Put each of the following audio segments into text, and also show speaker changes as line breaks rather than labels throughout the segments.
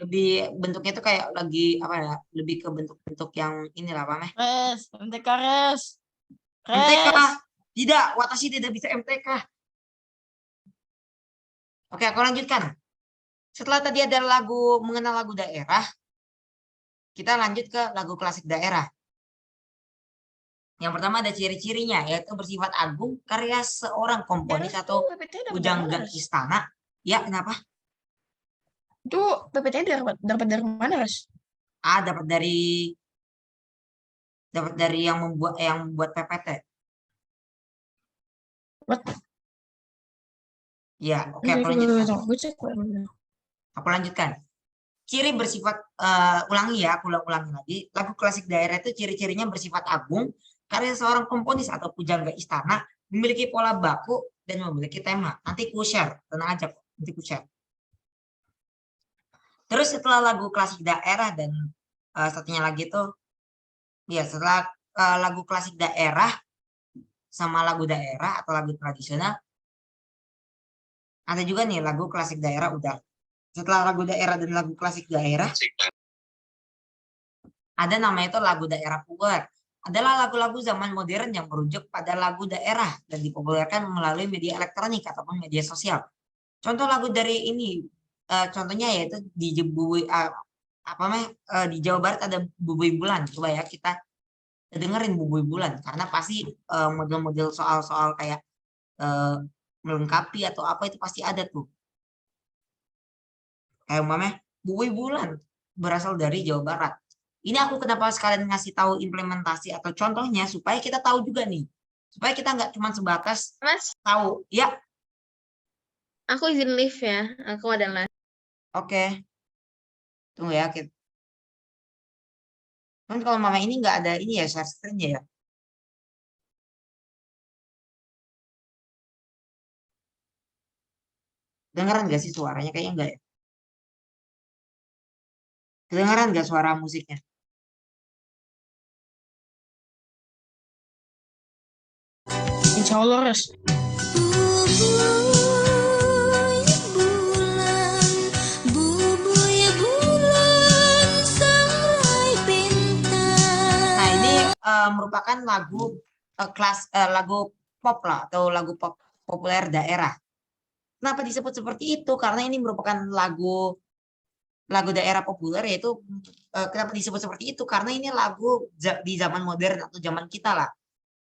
lebih bentuknya tuh kayak lagi apa ya? Lebih ke bentuk-bentuk yang inilah apa namanya?
Res, MTK res.
MTK.
Res.
Tidak, Watashi tidak bisa MTK. Oke, aku lanjutkan. Setelah tadi ada lagu mengenal lagu daerah, kita lanjut ke lagu klasik daerah. Yang pertama ada ciri-cirinya, yaitu bersifat agung, karya seorang komponis
Res
atau
tuh PPT dapat dari mana
pujangga
res?
istana. Ya, kenapa?
Itu PPT dapat dari mana res?
A, dapat dari yang membuat PPT.
What?
Ya, oke, aku lanjutkan.
Gue cek.
Aku lanjutkan. Ciri bersifat ulangi ya, aku ulangi lagi. Lagu klasik daerah itu ciri-cirinya bersifat agung, karya seorang komponis atau pujangga istana, memiliki pola baku dan memiliki tema. Nanti ku share, tenang aja, nanti ku share. Terus setelah lagu klasik daerah dan satunya lagi tuh, ya setelah lagu klasik daerah sama lagu daerah atau lagu tradisional, ada juga nih lagu klasik daerah udah. Setelah lagu daerah dan lagu klasik daerah, ada namanya itu lagu daerah populer. Adalah lagu-lagu zaman modern yang merujuk pada lagu daerah dan dipopulerkan melalui media elektronik ataupun media sosial. Contoh lagu dari ini, contohnya yaitu di apa namanya, di Jawa Barat ada Bubui Bulan. Coba ya kita dengerin Bubui Bulan karena pasti model-model soal-soal kayak eh, melengkapi atau apa itu pasti ada tuh. Kayak umpamanya Bubui Bulan berasal dari Jawa Barat. Ini aku kenapa sekalian ngasih tahu implementasi atau contohnya supaya kita tahu juga nih. Supaya kita nggak cuma sebatas
Mas,
tahu. Ya,
aku izin live ya. Aku adalah.
oke. Tunggu ya. Kan kalau mama ini nggak ada ini ya share screen-nya ya. Dengeran nggak sih suaranya? Kayaknya nggak ya. Kedengeran nggak suara musiknya?
Insya Allah res.
Nah, ini merupakan lagu pop lah atau lagu pop populer daerah. Kenapa disebut seperti itu? Karena ini merupakan lagu daerah populer yaitu kenapa disebut seperti itu? Karena ini lagu di zaman modern atau zaman kita lah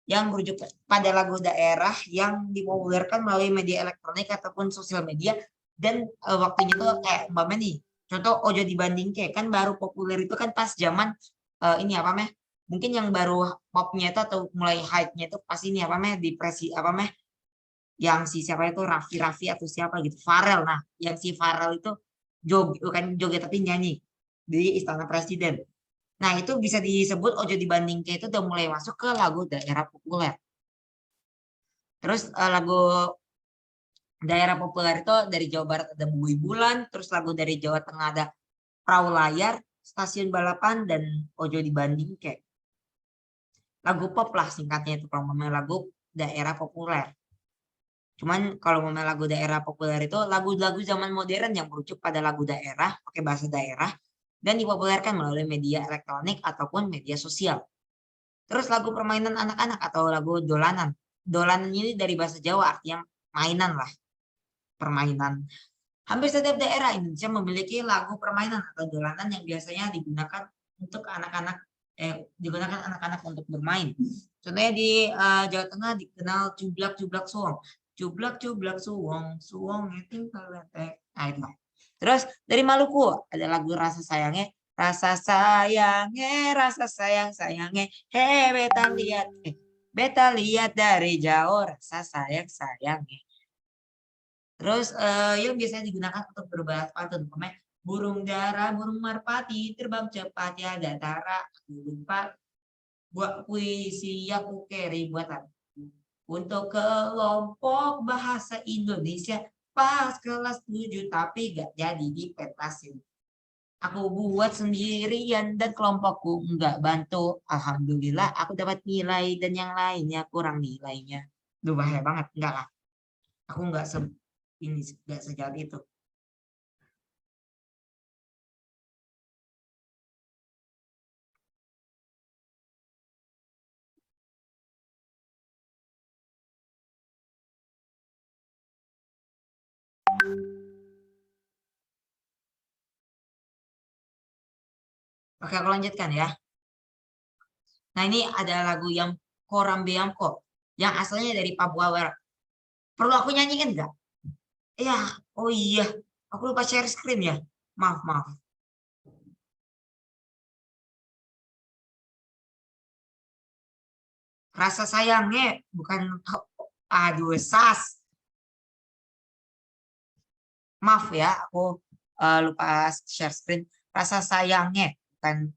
yang merujuk pada lagu daerah yang dipopulerkan melalui media elektronik ataupun sosial media dan waktunya itu kayak umpamanya nih contoh Ojo dibanding kayak kan baru populer itu kan pas zaman ini apa meh mungkin yang baru popnya itu atau mulai hype-nya itu pas ini apa meh depresi apa meh yang si siapa itu Raffi Raffi atau siapa gitu Farel. Nah yang si Farel itu bukan joget tapi nyanyi di Istana Presiden. Nah, itu bisa disebut Ojo di Bandingke itu udah mulai masuk ke lagu daerah populer. Terus lagu daerah populer itu dari Jawa Barat ada Bui Bulan, terus lagu dari Jawa Tengah ada Perahu Layar, Stasiun Balapan, dan Ojo di Bandingke. Lagu pop lah singkatnya itu kalau mau lagu daerah populer. Cuman kalau mau lagu daerah populer itu lagu-lagu zaman modern yang merujuk pada lagu daerah, pakai bahasa daerah, dan dipopulerkan melalui media elektronik ataupun media sosial. Terus lagu permainan anak-anak atau lagu dolanan. Dolanan ini dari bahasa Jawa artinya mainan lah, permainan. Hampir setiap daerah Indonesia memiliki lagu permainan atau dolanan yang biasanya digunakan anak-anak untuk bermain. Contohnya di Jawa Tengah dikenal cublak-cublak suwong. Cublak-cublak suwong, suwong ngeting kaletek. Nah, itu. Terus dari Maluku ada lagu Rasa Sayangnya. Rasa sayang sayangnya, beta lihat dari jauh rasa sayang sayangnya. Terus yang biasanya digunakan untuk berbahasa pantun, umpamanya burung dara, burung merpati, terbang cepat ya tara, aku lupa buat puisi aku keri buatan. Untuk kelompok bahasa Indonesia pas kelas 7 tapi gak jadi dipetasin. Aku buat sendirian dan kelompokku nggak bantu. Alhamdulillah aku dapat nilai dan yang lainnya kurang nilainya. Duh bahaya banget, enggak lah. Aku nggak ini nggak sejahat itu. Oke, aku lanjutkan ya. Nah, ini ada lagu yang Korambeamko yang asalnya dari Papua Barat. Perlu aku nyanyiin nggak? Ya, oh iya, aku lupa share screen ya. Maaf, maaf. Rasa sayangnya bukan, aduh, sas. Maaf ya, aku lupa share screen. Rasa sayangnya bukan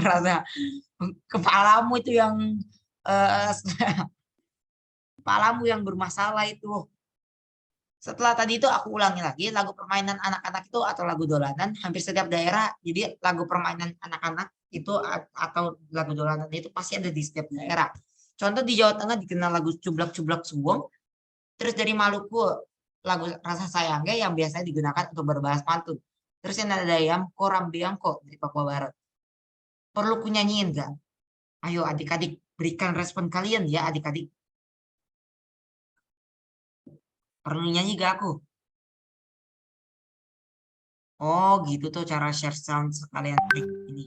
rasa kepalamu itu yang eh, kepalamu yang bermasalah itu. Setelah tadi itu aku ulangi lagi lagu permainan anak-anak itu atau lagu dolanan hampir setiap daerah. Jadi lagu permainan anak-anak itu atau lagu dolanan itu pasti ada di setiap daerah. Contoh di Jawa Tengah dikenal lagu Cublak-Cublak Suwong. Terus dari Maluku lagu Rasa Sayangnya yang biasanya digunakan untuk berbahas pantun. Terus yang ada yang Koram Biangko dari Papua Barat. Perlu kunyanyiin gak? Ayo adik-adik berikan respon kalian ya adik-adik. Perlu nyanyi gak aku? Oh gitu tuh cara share sound sekalian klik ini.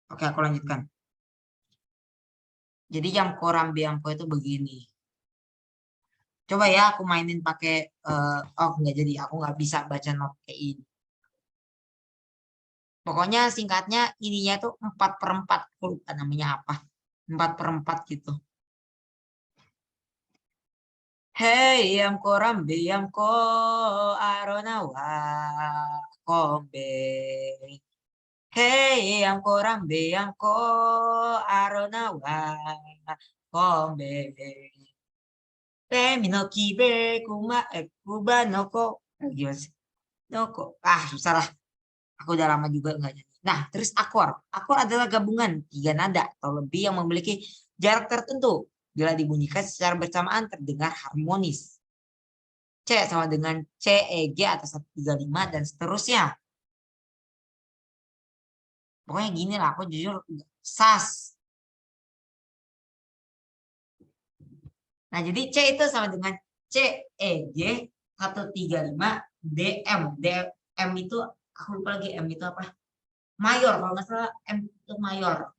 Oke aku lanjutkan. Jadi yang Koram Biangko itu begini. Coba ya aku mainin pakai oh nggak jadi aku nggak bisa baca not kayak ini. Pokoknya singkatnya ininya tuh 4/4. Aku lupa namanya apa. 4/4 gitu. Hey yamko rambe yamko aronawa kombe. Hey yamko rambe yamko aronawa kombe. Temi no kibe kuba noko. Gimana sih? Noko. Ah susah lah. Aku udah lama juga nggak nyanyi. Nah, terus akor. Akor adalah gabungan tiga nada atau lebih yang memiliki jarak tertentu. Bila dibunyikan secara bersamaan terdengar harmonis. C sama dengan C, E, G atau 135 dan seterusnya. Pokoknya gini lah, aku jujur sas. Nah, jadi C itu sama dengan C, E, G, 135, D, M. D, M itu, aku lupa lagi M itu apa. Mayor, kalau nggak salah M itu mayor.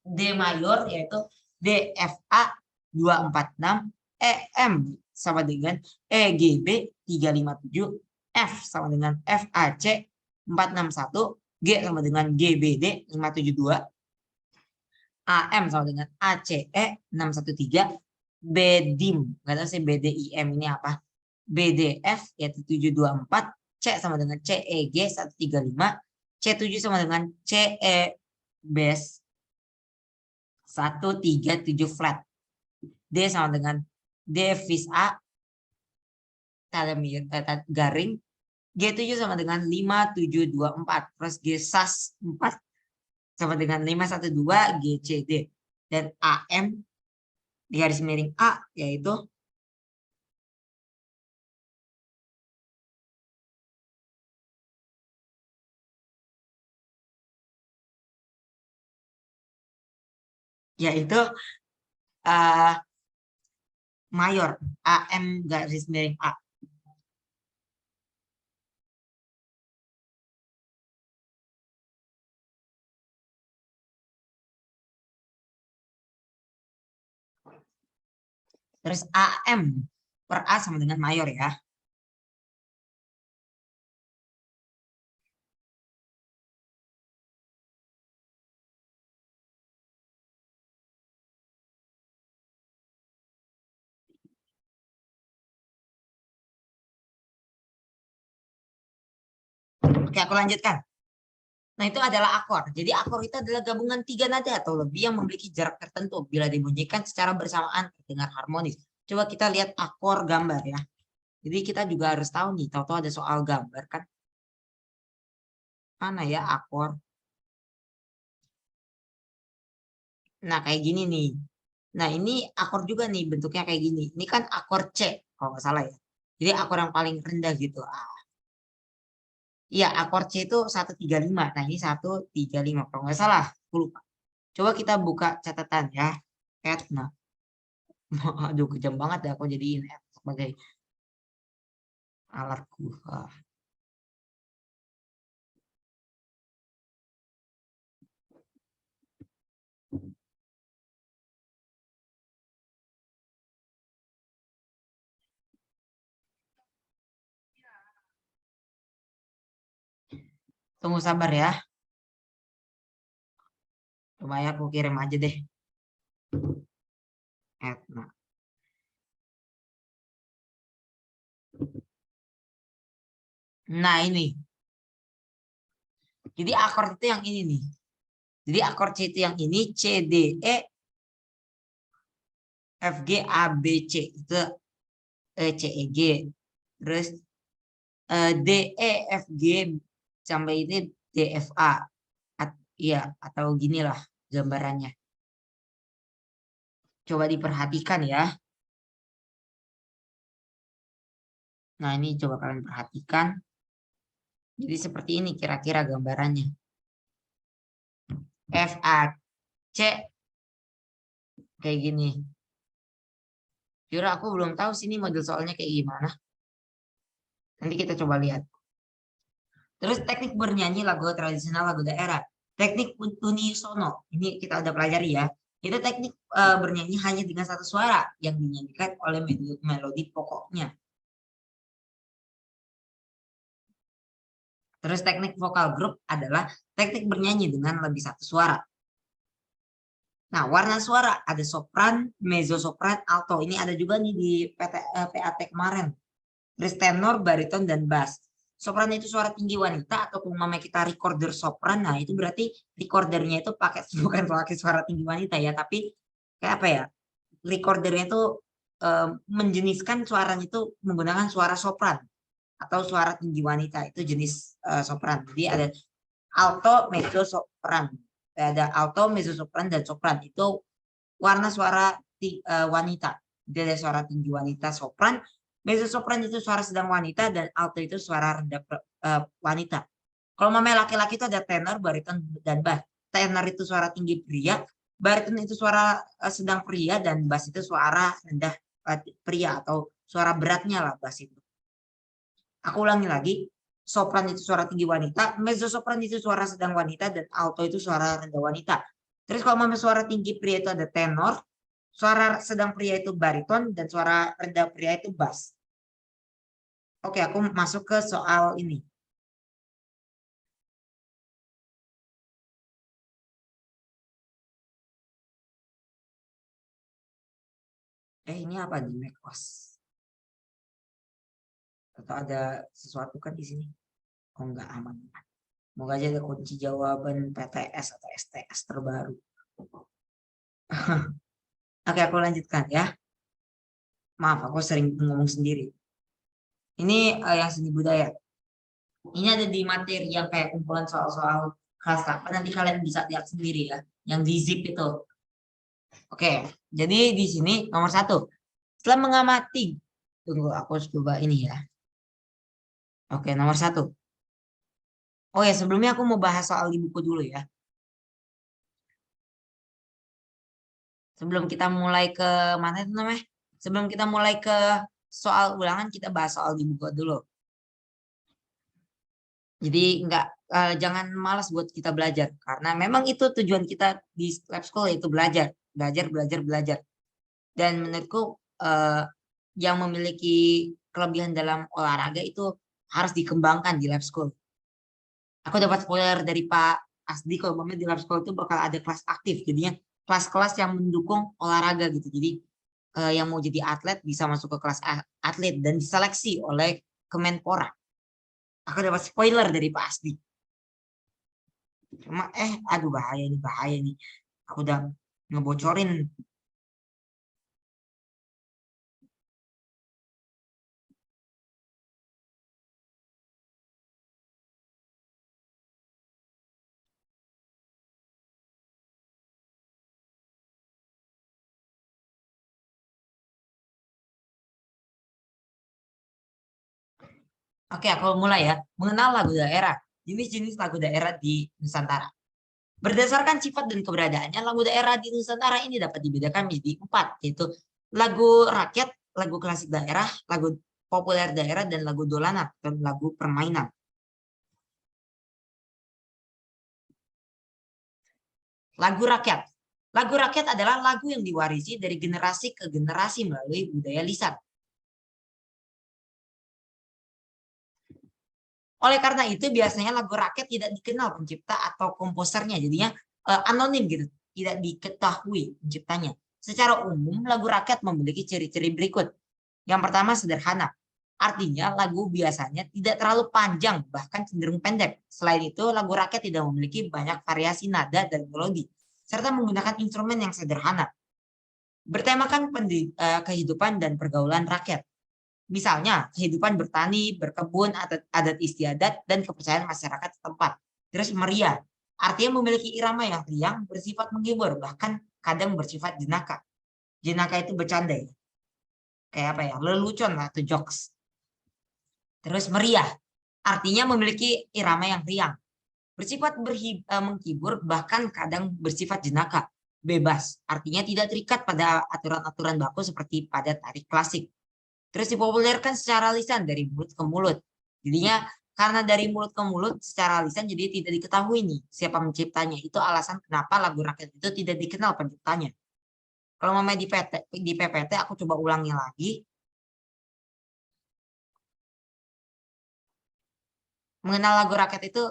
D mayor yaitu DFA 246, EM sama dengan EGB 357, F sama dengan FAC 461, G sama dengan GBD 572, AM sama dengan ACE 613, BDIM, nggak tahu sih BDIM ini apa, BDF yaitu 724, C sama dengan CEG 135, C7 sama dengan CE base 137 flat. D sama dengan Devis A garing. G7 sama dengan 5724. Terus G SAS 4 sama dengan 512 GCD. Dan AM di garis miring A yaitu mayor. AM garis miring A. Terus AM per A sama dengan mayor ya. Oke, aku lanjutkan. Nah, itu adalah akor. Jadi akor itu adalah gabungan tiga nada atau lebih yang memiliki jarak tertentu. Bila dibunyikan secara bersamaan terdengar harmonis. Coba kita lihat akor gambar ya. Jadi kita juga harus tahu nih, tahu-tahu ada soal gambar kan. Mana ya akor? Nah, kayak gini nih. Nah, ini akor juga nih bentuknya kayak gini. Ini kan akor C kalau nggak salah ya. Jadi akor yang paling rendah gitu. Iya, akor C itu 135. Nah, ini 135 kalau nggak salah. Aku lupa. Coba kita buka catatan ya. Nah, aduh kejam banget ya aku jadiin sebagai Alatku. Tunggu sabar ya. Coba ya aku kirim aja deh. Nah. Nah ini. Jadi akord itu yang ini nih. Jadi akord C itu yang ini. C, D, E, F, G, A, B, C. Itu C, E, G. Terus D, E, F, G. Sampai ini D, F, A. Iya, atau gini lah gambarannya. Coba diperhatikan ya. Nah ini coba kalian perhatikan. Jadi seperti ini kira-kira gambarannya. F, A, C. Kayak gini. Jujur aku belum tahu sini model soalnya kayak gimana. Nanti kita coba lihat. Terus teknik bernyanyi lagu tradisional lagu daerah. Teknik unisono. Ini kita udah pelajari ya. Itu teknik bernyanyi hanya dengan satu suara yang dinyanyikan oleh melodi pokoknya. Terus teknik vokal grup adalah teknik bernyanyi dengan lebih satu suara. Nah, warna suara ada sopran, mezzo sopran, alto. Ini ada juga nih di PAT kemarin. Terus tenor, bariton, dan bass. Sopran itu suara tinggi wanita atau umpamanya kita recorder sopran. Nah, itu berarti recordernya itu bukan pakai suara tinggi wanita ya, tapi kayak apa ya? Recordernya itu menjeniskan suaranya itu menggunakan suara sopran atau suara tinggi wanita. Itu jenis sopran. Jadi ada alto, mezzo, sopran. Ada alto, mezzo, sopran, dan sopran. Itu warna suara wanita. Jadi ada suara tinggi wanita sopran, mezzo sopran itu suara sedang wanita, dan alto itu suara rendah wanita. Kalau mamanya laki-laki itu ada tenor, bariton, dan bass. Tenor itu suara tinggi pria, bariton itu suara sedang pria, dan bass itu suara rendah pria atau suara beratnya lah bass itu. Aku ulangi lagi. Sopran itu suara tinggi wanita, mezzo sopran itu suara sedang wanita, dan alto itu suara rendah wanita. Terus kalau mamanya suara tinggi pria itu ada tenor, suara sedang pria itu bariton, dan suara rendah pria itu bass. Oke, aku masuk ke soal ini. Ini apa nih, macOS? Atau ada sesuatu kan di sini? Oh, enggak, aman. Semoga aja ada kunci jawaban PTS atau STS terbaru. Oke, aku lanjutkan ya. Maaf, aku sering ngomong sendiri. Ini yang seni budaya. Ini ada di materi yang kayak kumpulan soal-soal kelas 8. Nanti kalian bisa lihat sendiri ya. Yang di zip itu. Oke, jadi di sini nomor 1. Setelah mengamati. Tunggu, aku harus coba ini ya. Oke, nomor 1. Oh ya, sebelumnya aku mau bahas soal di buku dulu ya. Sebelum kita mulai ke mana itu namanya? Sebelum kita mulai ke soal ulangan, kita bahas soal di buku dulu. Jadi jangan malas buat kita belajar, karena memang itu tujuan kita di lab school, yaitu belajar. Belajar. Dan menurutku yang memiliki kelebihan dalam olahraga itu harus dikembangkan di lab school. Aku dapat spoiler dari Pak Asdi kalau di lab school itu bakal ada kelas aktif, jadinya kelas-kelas yang mendukung olahraga gitu. Jadi yang mau jadi atlet bisa masuk ke kelas atlet dan diseleksi oleh Kemenpora. Aku dapat spoiler dari Pak Asdi. Cuma aduh bahaya nih. Aku udah ngebocorin. Oke, aku mulai ya. Mengenal lagu daerah. Jenis-jenis lagu daerah di Nusantara. Berdasarkan sifat dan keberadaannya, lagu daerah di Nusantara ini dapat dibedakan menjadi 4, yaitu lagu rakyat, lagu klasik daerah, lagu populer daerah, dan lagu dolanan dan lagu permainan. Lagu rakyat. Lagu rakyat adalah lagu yang diwarisi dari generasi ke generasi melalui budaya lisan. Oleh karena itu biasanya lagu rakyat tidak dikenal pencipta atau komposernya, jadinya anonim gitu, tidak diketahui penciptanya. Secara umum lagu rakyat memiliki ciri-ciri berikut. Yang pertama sederhana, artinya lagu biasanya tidak terlalu panjang, bahkan cenderung pendek. Selain itu lagu rakyat tidak memiliki banyak variasi nada dan melodi, serta menggunakan instrumen yang sederhana. Bertemakan kehidupan dan pergaulan rakyat. Misalnya, kehidupan bertani, berkebun, adat istiadat, dan kepercayaan masyarakat setempat. Terus meriah, artinya memiliki irama yang riang, bersifat menghibur, bahkan kadang bersifat jenaka. Jenaka itu bercanda ya. Kayak apa ya, lelucon atau jokes. Terus meriah, artinya memiliki irama yang riang. Bersifat menghibur, bahkan kadang bersifat jenaka. Bebas, artinya tidak terikat pada aturan-aturan baku seperti pada tari klasik. Terus dipopulerkan secara lisan dari mulut ke mulut. Jadinya karena dari mulut ke mulut secara lisan jadi tidak diketahui nih siapa menciptanya. Itu alasan kenapa lagu rakyat itu tidak dikenal penciptanya. Kalau mamanya di PPT aku coba ulangi lagi. Mengenal lagu rakyat itu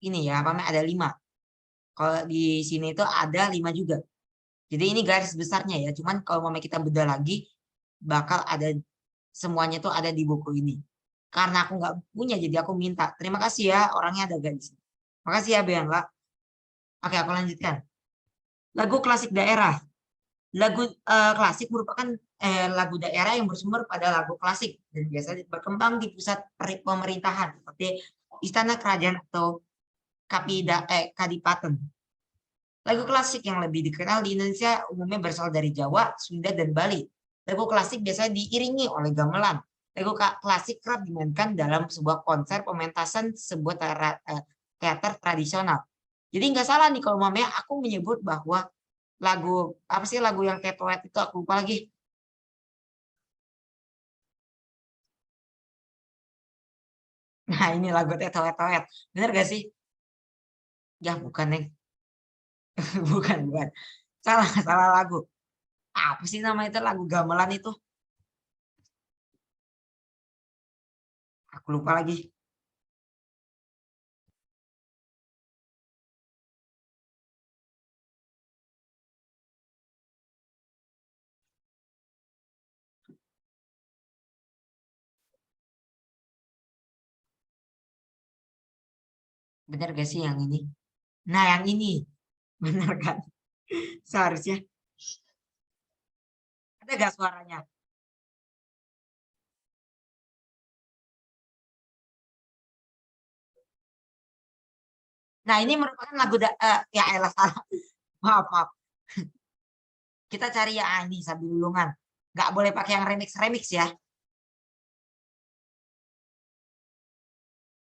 ini ya, mamanya ada 5. Kalau di sini itu ada 5 juga. Jadi ini garis besarnya ya. Cuman kalau mamanya kita bedah lagi bakal ada semuanya tuh ada di buku ini. Karena aku nggak punya, jadi aku minta. Terima kasih ya, orangnya ada gak di sini. Makasih ya, Bianca. Oke, aku lanjutkan. Lagu klasik daerah. Lagu klasik merupakan lagu daerah yang bersumber pada lagu klasik dan biasanya berkembang di pusat pemerintahan seperti istana kerajaan atau kadipaten. Lagu klasik yang lebih dikenal di Indonesia umumnya berasal dari Jawa, Sunda, dan Bali. Lagu klasik biasanya diiringi oleh gamelan. Lagu klasik kerap dimainkan dalam sebuah konser pementasan sebuah teater tradisional. Jadi nggak salah nih kalau mamanya aku menyebut bahwa lagu apa sih lagu yang kayak toet itu aku lupa lagi. Nah ini lagu toet. Bener gak sih? Ya bukan nih. bukan. Salah lagu. Apa sih nama itu lagu gamelan itu? Aku lupa lagi. Bener gak sih yang ini? Nah yang ini. Bener kan? Seharusnya. Ada gak suaranya? Nah ini merupakan lagu ya elah salah. Maaf. Kita cari yang ini sambil lulungan. Nggak boleh pakai yang remix ya.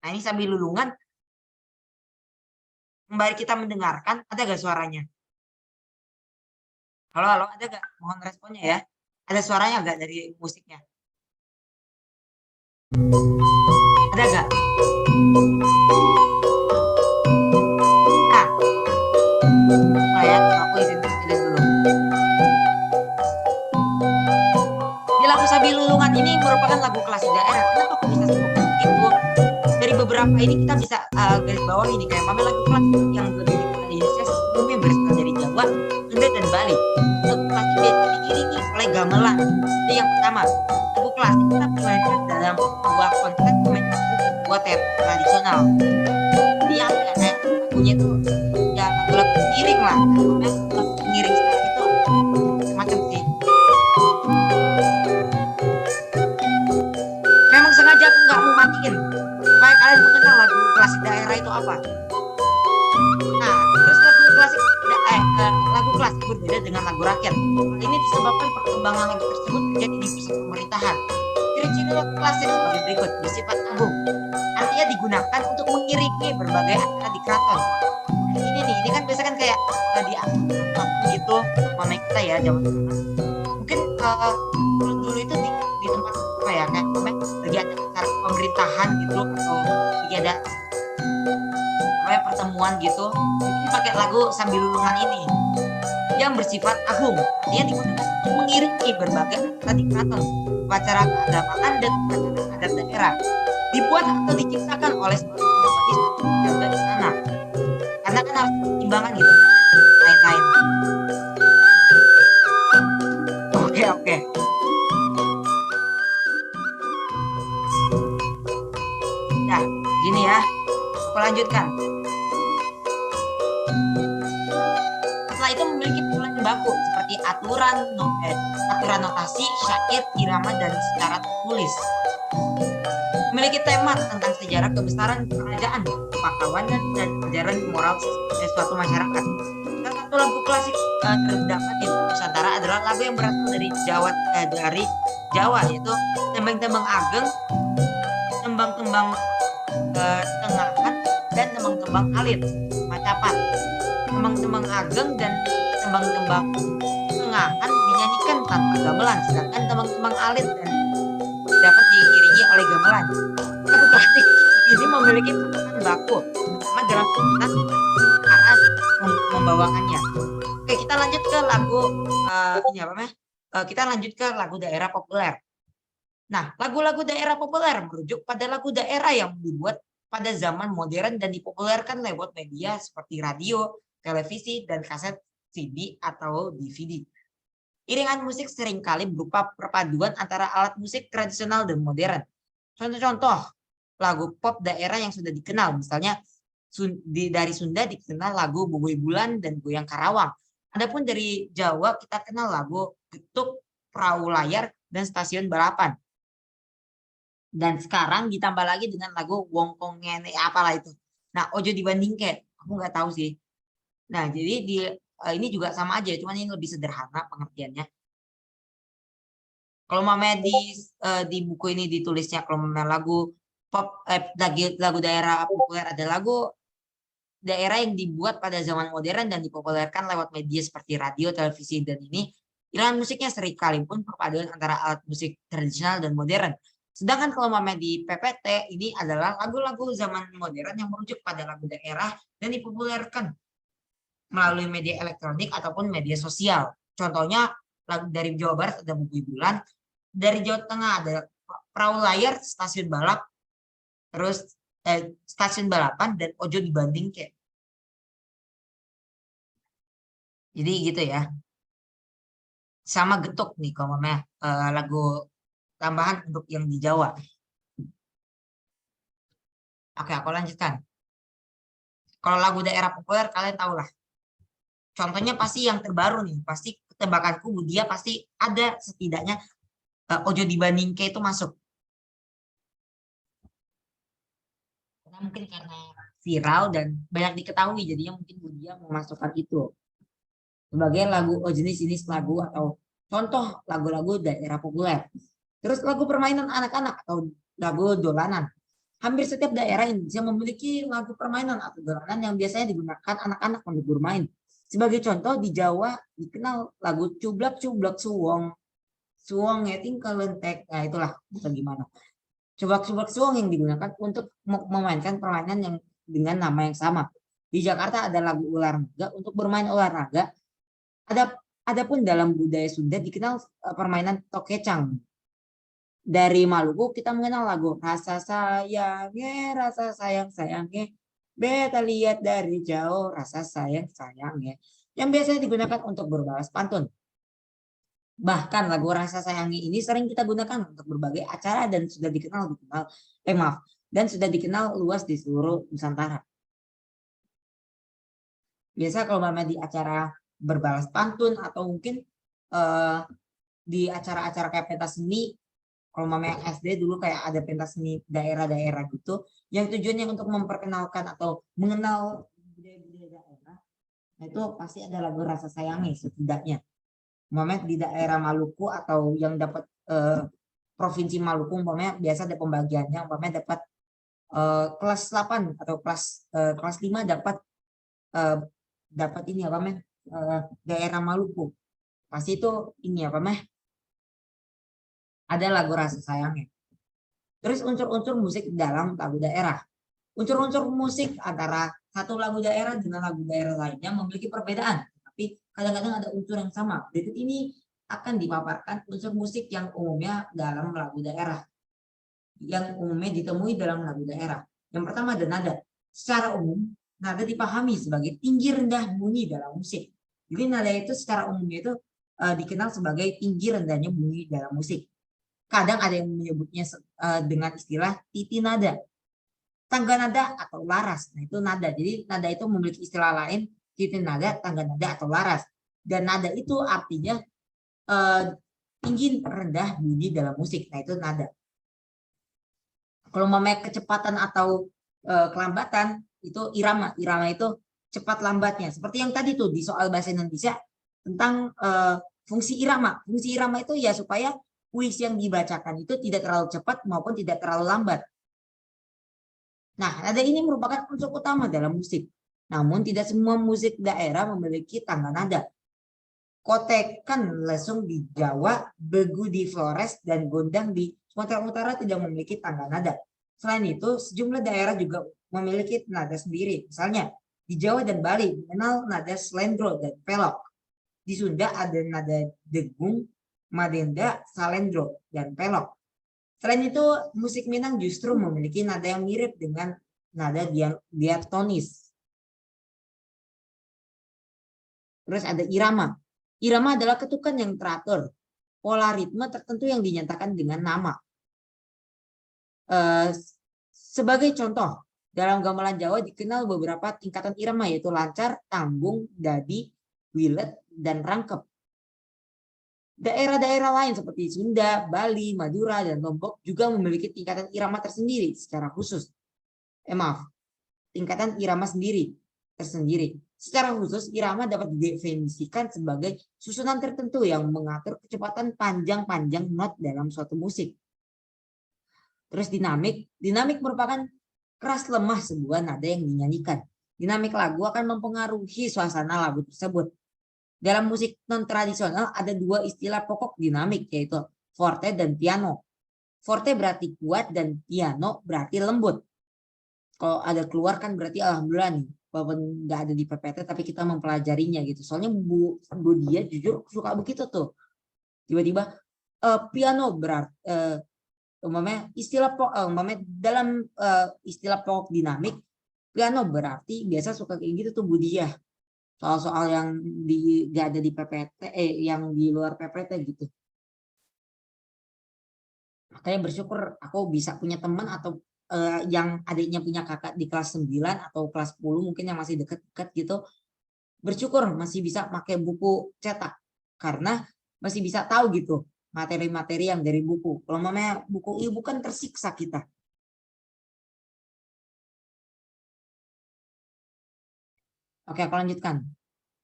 Nah ini sambil lulungan. Kembali kita mendengarkan. Ada gak suaranya? Halo, ada gak? Mohon responnya ya. Ada suaranya gak dari musiknya? Ada gak? Nah, mulai ya. Aku izin dulu. Di lagu Sabi Lulungan ini merupakan lagu klasik daerah. Kenapa aku bisa sebut itu? Dari beberapa ini kita bisa garis bawah ini kayak lagu klasik yang lebih dikenal di Indonesia sebelumnya berasal dari Jawa, Sunda, dan Bali. Lagu klasik biasa diiringi oleh gamelan. Itu yang pertama. Lagu klasik kita dimainkan dalam sebuah konten pementasan sebuah teater tradisional. Jadi yang kayak lagunya itu ya lagu iring lah. Lagu pengiring itu macam sih. Memang sengaja aku nggak mau matiin supaya kalian mengenal lagu klasik daerah itu apa. Nah, terus lagu klasik berbeda dengan lagu rakyat. Ini disebabkan perkembangan lagu tersebut terjadi di pusat pemerintahan. Ciri-ciri lagu klasik sebagai berikut, bersifat agung. Artinya digunakan untuk mengiringi berbagai acara di keraton. Ini kan biasa kan kayak di gitu, mama kita ya zaman dulu. Mungkin dulu itu di tempat apa ya kayak pertemuan gitu, ini pakai lagu Sambil Lulungan ini yang bersifat agung. Dia digunakan untuk mengiringi berbagai acara di keraton, upacara keagamaan dan upacara adat daerah. Dibuat atau diciptakan oleh seorang komponis atau penjaga istana. Karena kan harus pertimbangan gitu, lain-lain. Oke. Nah, gini ya. Aku lanjutkan. Setelah itu memiliki penulisan baku seperti aturan notasi, syair, irama, dan secara tertulis. Memiliki tema tentang sejarah kebesaran kerajaan, kepakawanan, dan ajaran moral suatu masyarakat. Salah satu lagu klasik terdapat di Nusantara adalah lagu yang berasal dari Jawa, yaitu Tembang-tembang Ageng, Tembang-tembang Tengahan, dan Tembang-tembang Alit, Macapat. Tembang-tembang Ageng dan Tembang-tembang Tengahan dinyanyikan tanpa gamelan, sedangkan Tembang-tembang Alit dan dapat diiringi oleh gamelan. Lagu klasik ini memiliki perkataan baku, terutama dalam penggunaan arah membawakannya. Oke, kita lanjut ke lagu kita lanjut ke lagu daerah populer. Nah, lagu-lagu daerah populer merujuk pada lagu daerah yang dibuat pada zaman modern dan dipopulerkan lewat media seperti radio, televisi, dan kaset CD atau DVD. Iringan musik seringkali berupa perpaduan antara alat musik tradisional dan modern. Contoh-contoh lagu pop daerah yang sudah dikenal, misalnya dari Sunda dikenal lagu Bubui Bulan dan Goyang Karawang. Adapun dari Jawa kita kenal lagu Getuk, Perahu Layar, dan Stasiun Balapan. Dan sekarang ditambah lagi dengan lagu Wong Kongene apalah itu. Nah, Ojo Dibandingke, aku nggak tahu sih. Nah, jadi ini juga sama aja, cuman ini lebih sederhana pengertiannya. Kalau mamanya di buku ini ditulisnya kalau mamanya lagu pop lagu daerah populer ada lagu daerah yang dibuat pada zaman modern dan dipopulerkan lewat media seperti radio, televisi, dan ini iringan musiknya seringkali pun perpaduan antara alat musik tradisional dan modern. Sedangkan kalau mamanya di PPT ini adalah lagu-lagu zaman modern yang merujuk pada lagu daerah dan dipopulerkan melalui media elektronik ataupun media sosial. Contohnya lagu dari Jawa Barat ada Bubui Bulan, dari Jawa Tengah ada Perahu Layar, Stasiun Balap, terus Stasiun Balapan, dan Ojo Dibandingke. Jadi gitu ya. Sama Getuk nih kalau mamanya lagu tambahan untuk yang di Jawa. Oke, aku lanjutkan. Kalau lagu daerah populer kalian tahu lah. Contohnya pasti yang terbaru nih, pasti tebakanku dia pasti ada setidaknya Ojo Dibandingke itu masuk. Karena mungkin karena viral dan banyak diketahui, jadinya mungkin dia memasukkan itu sebagai lagu jenis-jenis lagu atau contoh lagu-lagu daerah populer. Terus lagu permainan anak-anak atau lagu dolanan. Hampir setiap daerah Indonesia memiliki lagu permainan atau dolanan yang biasanya digunakan anak-anak untuk bermain. Sebagai contoh di Jawa dikenal lagu Cublak-Cublak Suwong. Suwong ngeting kelentek. Nah itulah bagaimana. Cublak-Cublak Suwong yang digunakan untuk memainkan permainan yang dengan nama yang sama. Di Jakarta ada lagu olahraga untuk bermain olahraga. Adapun dalam budaya Sunda dikenal permainan tokecang. Dari Maluku kita mengenal lagu rasa sayang sayangnya beta lihat dari jauh rasa sayang sayangnya yang biasanya digunakan untuk berbalas pantun. Bahkan lagu rasa sayangnya ini sering kita gunakan untuk berbagai acara dan sudah dikenal luas di seluruh Nusantara. Biasa kalau mama di acara berbalas pantun atau mungkin di acara-acara kayak pentas seni. Kalau mama yang SD dulu kayak ada pentas seni daerah-daerah gitu, yang tujuannya untuk memperkenalkan atau mengenal budaya-budaya daerah, nah itu pasti ada lagu rasa sayangnya setidaknya. Mama di daerah Maluku atau yang dapat provinsi Maluku, mama biasa ada pembagiannya, mama dapat kelas 8 atau kelas 5 dapat ini apa mah daerah Maluku. Pasti itu ini apa mah ada lagu rasa sayangnya. Terus unsur-unsur musik dalam lagu daerah. Unsur-unsur musik antara satu lagu daerah dengan lagu daerah lainnya memiliki perbedaan, tapi kadang-kadang ada unsur yang sama. Berikut ini akan dipaparkan unsur musik yang umumnya dalam lagu daerah, yang umumnya ditemui dalam lagu daerah. Yang pertama ada nada. Secara umum, nada dipahami sebagai tinggi rendah bunyi dalam musik. Jadi nada itu secara umumnya itu dikenal sebagai tinggi rendahnya bunyi dalam musik. Kadang ada yang menyebutnya dengan istilah titi nada, tangga nada atau laras. Nah, itu nada. Jadi nada itu memiliki istilah lain, titi nada, tangga nada atau laras. Dan nada itu artinya tinggi rendah bunyi dalam musik. Nah, itu nada. Kalau memang kecepatan atau kelambatan itu irama. Irama itu cepat lambatnya. Seperti yang tadi tuh di soal bahasa Indonesia tentang fungsi irama. Fungsi irama itu ya supaya puisi yang dibacakan itu tidak terlalu cepat maupun tidak terlalu lambat. Nah, nada ini merupakan unsur utama dalam musik. Namun tidak semua musik daerah memiliki tangga nada. Kotekan lesung di Jawa, begu di Flores, dan gondang di Sumatera Utara tidak memiliki tangga nada. Selain itu, sejumlah daerah juga memiliki nada sendiri. Misalnya, di Jawa dan Bali mengenal nada slendro dan pelok. Di Sunda ada nada degung, madenda, salendro, dan pelok. Selain itu, musik Minang justru memiliki nada yang mirip dengan nada diatonis. Terus ada irama. Irama adalah ketukan yang teratur, pola ritme tertentu yang dinyatakan dengan nama. Sebagai contoh, dalam gamelan Jawa dikenal beberapa tingkatan irama, yaitu lancar, tanggung, dadi, wilet, dan rangkep. Daerah-daerah lain seperti Sunda, Bali, Madura, dan Lombok juga memiliki tingkatan irama tersendiri secara khusus. Tingkatan irama tersendiri. Secara khusus, irama dapat didefinisikan sebagai susunan tertentu yang mengatur kecepatan panjang-panjang not dalam suatu musik. Terus dinamik merupakan keras lemah sebuah nada yang dinyanyikan. Dinamik lagu akan mempengaruhi suasana lagu tersebut. Dalam musik non-tradisional ada dua istilah pokok dinamik, yaitu forte dan piano. Forte berarti kuat dan piano berarti lembut. Kalau ada keluar kan berarti alhamdulillah nih, walaupun nggak ada di PPT tapi kita mempelajarinya gitu. Soalnya Bu Dia jujur suka begitu tuh. Tiba-tiba piano berarti dalam istilah pokok dinamik, piano berarti biasa suka kayak gitu tuh Bu Dia. Soal-soal yang nggak ada di PPT, yang di luar PPT gitu. Makanya bersyukur aku bisa punya teman atau yang adiknya punya kakak di kelas 9 atau kelas 10 mungkin yang masih deket-deket gitu. Bersyukur masih bisa pakai buku cetak karena masih bisa tahu gitu materi-materi yang dari buku. Kalau namanya buku ibu kan tersiksa kita. Oke, aku lanjutkan.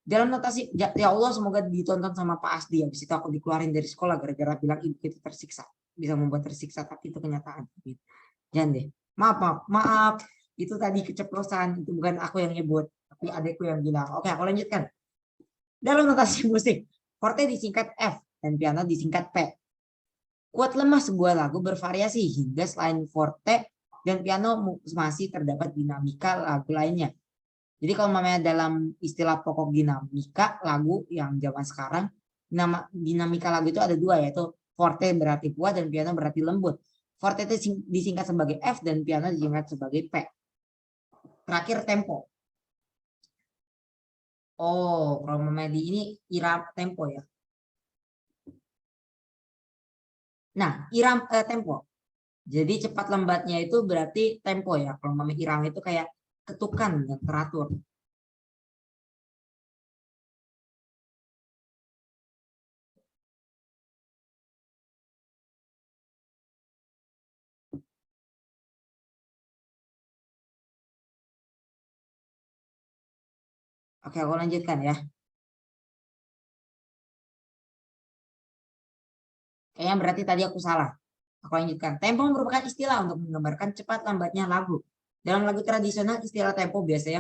Dalam notasi, ya Allah semoga ditonton sama Pak Asdi. Habis itu aku dikeluarin dari sekolah gara-gara bilang ibu itu tersiksa. Bisa membuat tersiksa, tapi itu kenyataan. Jangan deh. Maaf. Itu tadi keceplosan. Itu bukan aku yang nyebut. Tapi adekku yang bilang. Oke, aku lanjutkan. Dalam notasi musik, forte disingkat F dan piano disingkat P. Kuat lemah sebuah lagu bervariasi hingga selain forte dan piano masih terdapat dinamika lagu lainnya. Jadi kalau namanya dalam istilah pokok dinamika lagu yang zaman sekarang, dinamika lagu itu ada dua, yaitu forte berarti kuat dan piano berarti lembut. Forte itu disingkat sebagai F dan piano disingkat sebagai P. Terakhir tempo. Oh, kalau namanya di ini irama tempo ya. Nah, tempo. Jadi cepat lambatnya itu berarti tempo ya. Kalau namanya irama itu kayak ketukan yang teratur. Oke, aku lanjutkan ya. Kayaknya berarti tadi aku salah. Aku lanjutkan. Tempo merupakan istilah untuk menggambarkan cepat lambatnya lagu. Dalam lagu tradisional, istilah tempo biasanya